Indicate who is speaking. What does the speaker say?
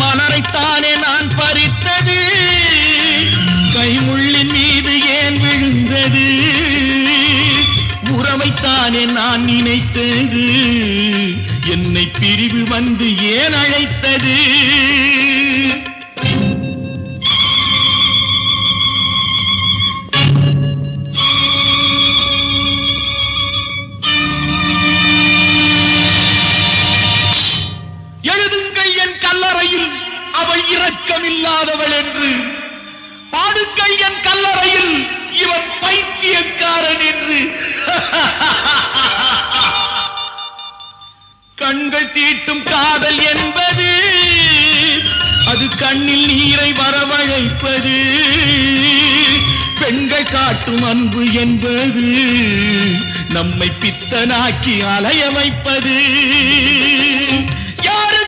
Speaker 1: மலரைத்தானே நான் பறித்தது, கைமுள்ளின் மீது ஏன் விழுந்தது? உறவைத்தானே நான் நினைத்தது, என்னை பிரிவு வந்து ஏன் அழைத்தது? எழுதுங்கள் என் கல்லறையில் அவள் இரக்கமில்லாதவள் என்று, பாடுங்கள் என் கல்லறையில் இவன் பைத்தியக்காரன் என்று. கண்கள் தீட்டும் காதல் என்பது அது கண்ணில் நீரை வரவழைப்பது, பெண்கள் காட்டும் அன்பு என்பது நம்மை பித்தனாக்கி அலைய வைப்பது.